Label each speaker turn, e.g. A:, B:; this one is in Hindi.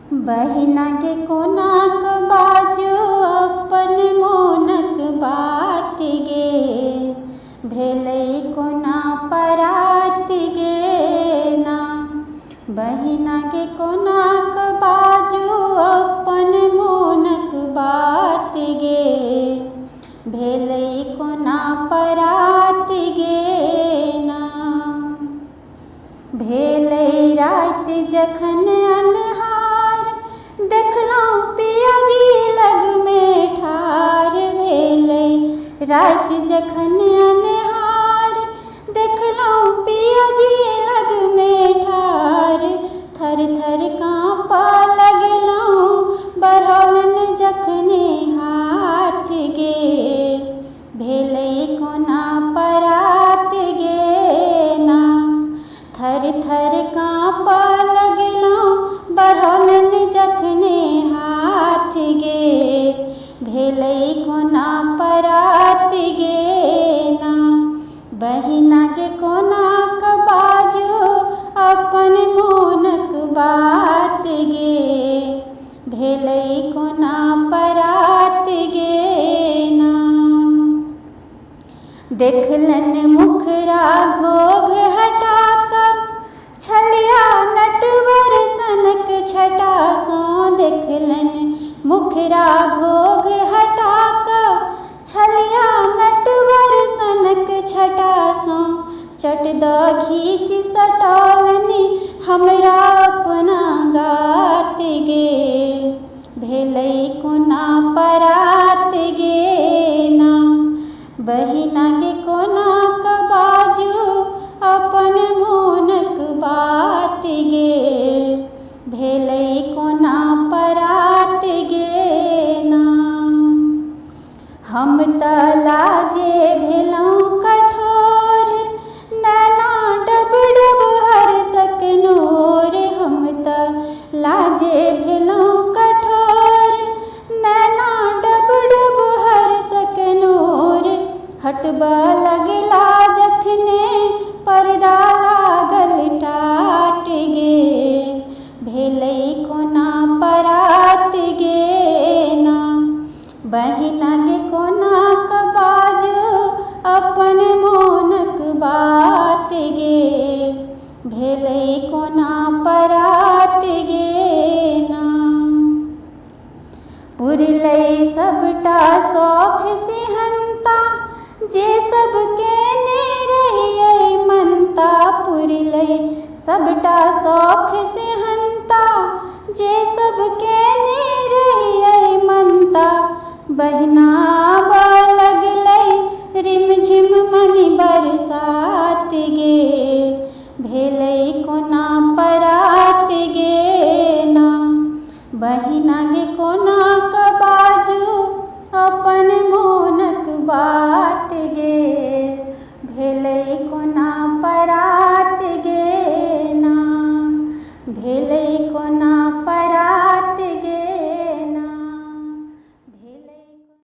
A: बहिना के कोनाक बाजू अपन मोनक बात गे, भेलै कोना परात गे ना। बहिना के कोनाक बाजू अपन मोनक बात गे, भेलै कोना परात गे ना। भेलै राति जखन अन्हार, देखलहुँ पियाजी लग में ठाढ़। भेलै राति जखन अन्हार, देखलहुँ पियाजी लग में ठाढ़। थर थर काँपऽ लगलहुँ, बढ़ौलन जखने हाथ गे, भेलै कोना परात गे ना। थर थर काँपऽ लगलहुँ, बढ़ौलन जखने हाथ गे, भेलै कोना परात गे ना। बहिना के कोनाक बाजू अपन मोनक बात गे, भेलै कोना परात गे ना। देखलन मुखरा घोघ हटा कऽ, छलिया नटवर सनक छटा सँ। देखलन मुखरा घोघ हटा कऽ, छलिया नटवर सनक छटा सँ। चट दऽ खींच सटौलनि हमरा अपना गात गे, भेलै कोना परात गे ना। बहिना के कोनाक बाजू अपन मोनक बात गे, भेलै कोना परात गे ना। हम तऽ लाजे भेलहुँ कठोर, नैना डब डब हरसक नोर। हम तऽ लाजे भेलहुँ कठोर, नैना डब डब हरसक नोर। हटबऽ लगला जखने पर्दा लागल टाट गे, भेलै कोना परात गे ना। बहिना के कोनाक बाजू अपन मोनक बात गे, भेलै कोना परात गे ना। पुरलै सबटा शौख सेहनता, जे सब केने रहियै मनता। पुरलै सबटा शौख सेहनता, जे सब केने रहियै मनता। बहिना आबऽ लगलै रिमझिम मनि बरसात गे, भेलै कोना परात गे ना। बहिना गे कोना